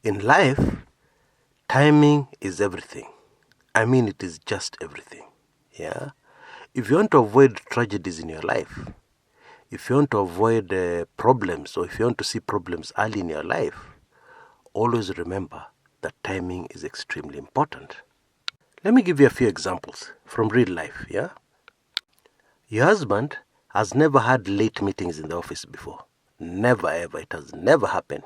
In life, timing is everything. I mean, it is just everything. Yeah. If you want to avoid tragedies in your life, if you want to avoid problems, or if you want to see problems early in your life, always remember that timing is extremely important. Let me give you a few examples from real life. Yeah. Your husband has never had late meetings in the office before. Never ever. It has never happened.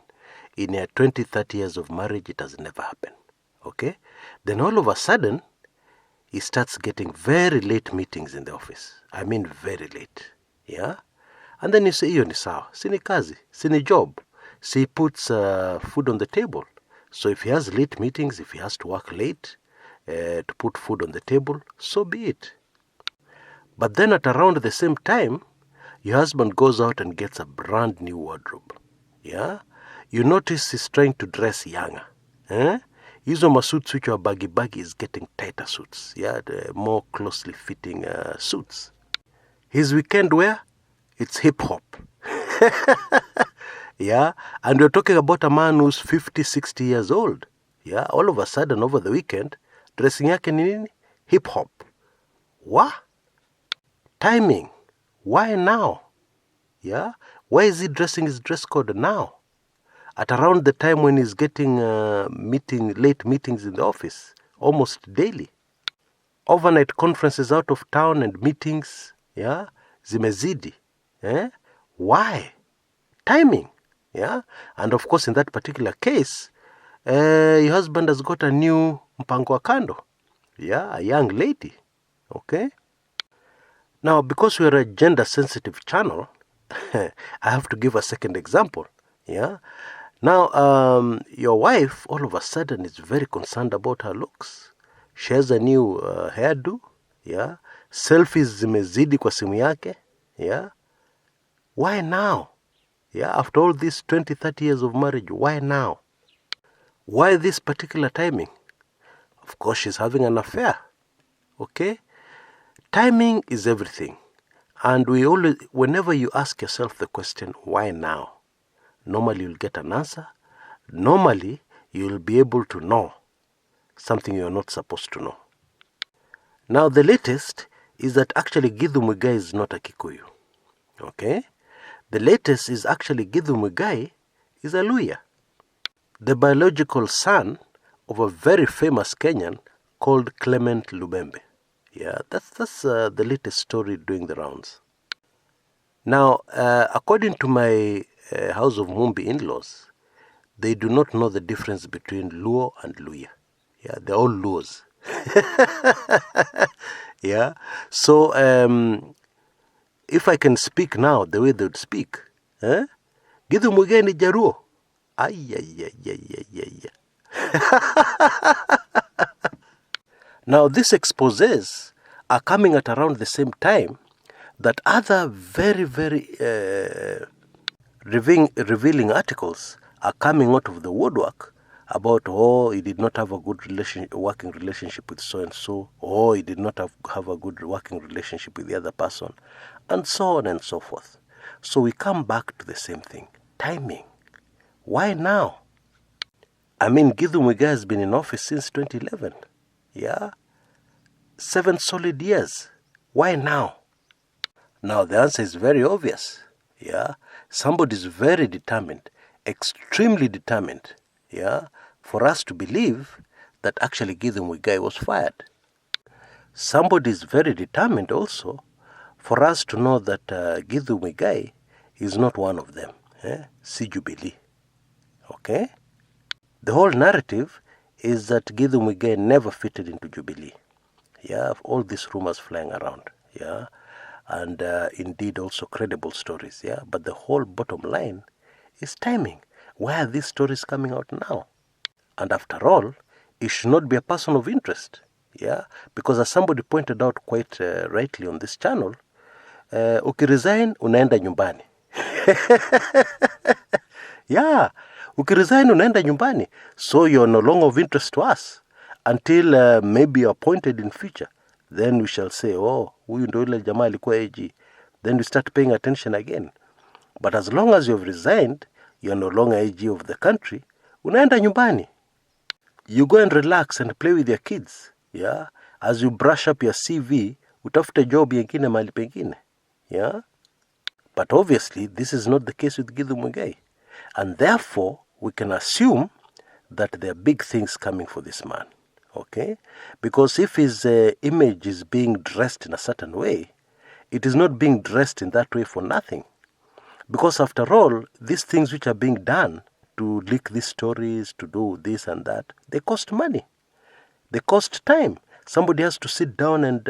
In your 20, 30 years of marriage, it has never happened. Okay? Then all of a sudden, he starts getting very late meetings in the office. I mean very late. Yeah? And then you say, hiyo ni sawa. Sini kazi. Sini job. So he puts food on the table. So if he has late meetings, if he has to work late to put food on the table, so be it. But then at around the same time, your husband goes out and gets a brand new wardrobe. Yeah? You notice he's trying to dress younger. Hizo masuits which are baggy is getting tighter suits. Yeah, the more closely fitting suits. His weekend wear, it's hip hop. Yeah, and we're talking about a man who's 50, 60 years old. Yeah, all of a sudden over the weekend, dressing yake ni nini? Hip hop. What? Timing. Why now? Yeah, why is he dressing his dress code now? At around the time when he's getting late meetings in the office, almost daily. Overnight conferences out of town and meetings, yeah, zimezidi. Why? Timing, yeah. And of course, in that particular case, your husband has got a new mpango wa kando, yeah, a young lady, okay. Now, because we're a gender-sensitive channel, I have to give a second example, yeah. Now, your wife, all of a sudden, is very concerned about her looks. She has a new hairdo, yeah. Selfies zimezidi kwa simu yake, yeah. Why now? Yeah, after all these 20, 30 years of marriage, why now? Why this particular timing? Of course, she's having an affair, okay. Timing is everything. And whenever you ask yourself the question, why now? Normally you'll get an answer. Normally you'll be able to know something you're not supposed to know. Now the latest is that actually Githu Muigai is not a Kikuyu. Okay? The latest is actually Githu Muigai is a Luhya, the biological son of a very famous Kenyan called Clement Lubembe. Yeah, that's the latest story doing the rounds. Now, according to my House of Mumbi in-laws, they do not know the difference between Luo and Luhya. Yeah, they're all Luos. Yeah, so if I can speak now the way they would speak, Githu Muigai ni Jaruo. Now, these exposés are coming at around the same time that other very, very revealing articles are coming out of the woodwork about, he did not have a good working relationship with so-and-so, he did not have a good working relationship with the other person, and so on and so forth. So we come back to the same thing. Timing. Why now? I mean, Githu Muigai has been in office since 2011. Yeah? 7 solid years. Why now? Now, the answer is very obvious. Yeah? Somebody is very determined, extremely determined, yeah, for us to believe that actually Githu Muigai was fired. Somebody is very determined also for us to know that Githu Muigai is not one of them. Si Jubilee. Okay? The whole narrative is that Githu Muigai never fitted into Jubilee. Yeah, all these rumors flying around. Yeah, and indeed also credible stories. Yeah, but the whole bottom line is timing. Why are these stories coming out now? And after all, it should not be a person of interest. Yeah, because as somebody pointed out quite rightly on this channel, ukiresign unaenda nyumbani. Yeah, ukiresign unaenda nyumbani. So you're no longer of interest to us until maybe you're appointed in future. Then we shall say, huyu ndo ile jamaa alikuwa AG. Then we start paying attention again. But as long as you've resigned, you're no longer AG of the country, Unaenda nyumbani. You go and relax and play with your kids. Yeah. As you brush up your CV, utafute job yengine mahali pengine. Yeah. But obviously, this is not the case with Githu Muigai. And therefore, we can assume that there are big things coming for this man. Okay? Because if his image is being dressed in a certain way, it is not being dressed in that way for nothing. Because after all, these things which are being done to leak these stories, to do this and that, they cost money. They cost time. Somebody has to sit down and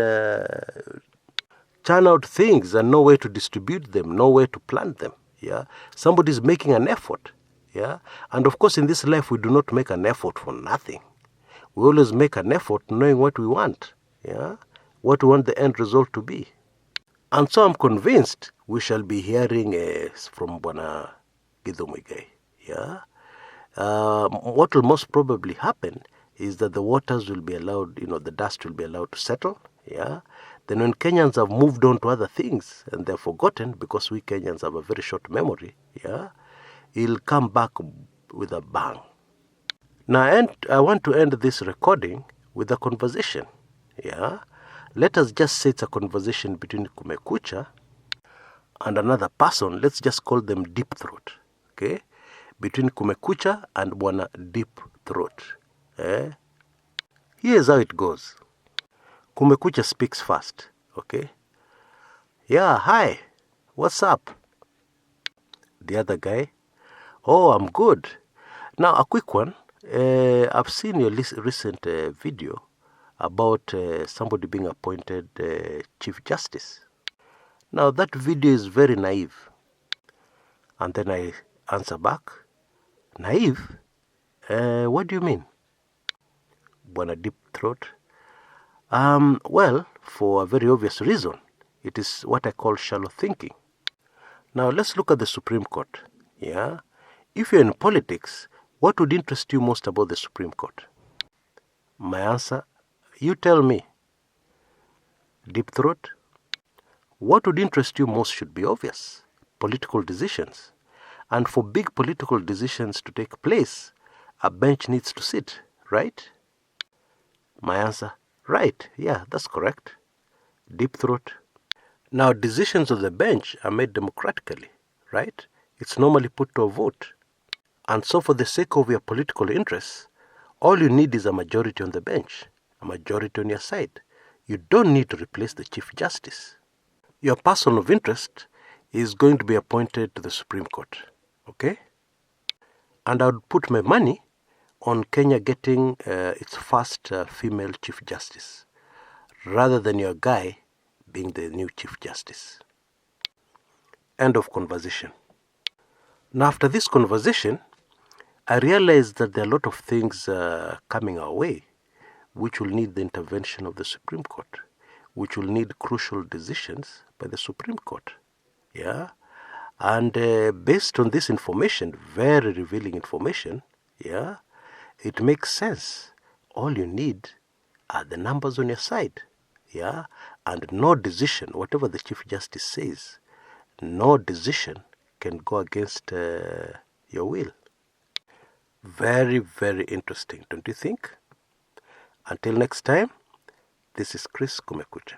churn out things and know where to distribute them, know where to plant them. Yeah, somebody is making an effort. Yeah, and of course in this life we do not make an effort for nothing. We always make an effort knowing what we want. Yeah, what we want the end result to be. And so I'm convinced we shall be hearing from Bwana Githu Muigai. Yeah, what will most probably happen is that the waters will be allowed, the dust will be allowed to settle. Yeah. Then when Kenyans have moved on to other things and they're forgotten, because we Kenyans have a very short memory, yeah, he'll come back with a bang. Now, I want to end this recording with a conversation. Yeah. Let us just say it's a conversation between Kumekucha and another person. Let's just call them Deep Throat. Okay. Between Kumekucha and Bwana Deep Throat. Here's how it goes. Kumekucha speaks first, okay? Yeah, hi, what's up? The other guy, oh, I'm good. Now, a quick one. I've seen your recent video about somebody being appointed Chief Justice. Now, that video is very naive. And then I answer back, naive? What do you mean? Bwana Deep Throat. Well, for a very obvious reason. It is what I call shallow thinking. Now, let's look at the Supreme Court. Yeah? If you're in politics, what would interest you most about the Supreme Court? My answer, you tell me. Deep Throat? What would interest you most should be obvious. Political decisions. And for big political decisions to take place, a bench needs to sit, right? My answer, right, yeah, that's correct. Deep Throat. Now, decisions of the bench are made democratically, right? It's normally put to a vote. And so for the sake of your political interests, all you need is a majority on the bench, a majority on your side. You don't need to replace the Chief Justice. Your person of interest is going to be appointed to the Supreme Court, okay? And I would put my money on Kenya getting its first female Chief Justice, rather than your guy being the new Chief Justice. End of conversation. Now, after this conversation, I realized that there are a lot of things coming our way which will need the intervention of the Supreme Court, which will need crucial decisions by the Supreme Court. Yeah? And based on this information, very revealing information, yeah, it makes sense. All you need are the numbers on your side. Yeah? And no decision, whatever the Chief Justice says, no decision can go against your will. Very, very interesting, don't you think? Until next time, this is Chris Kumekucha.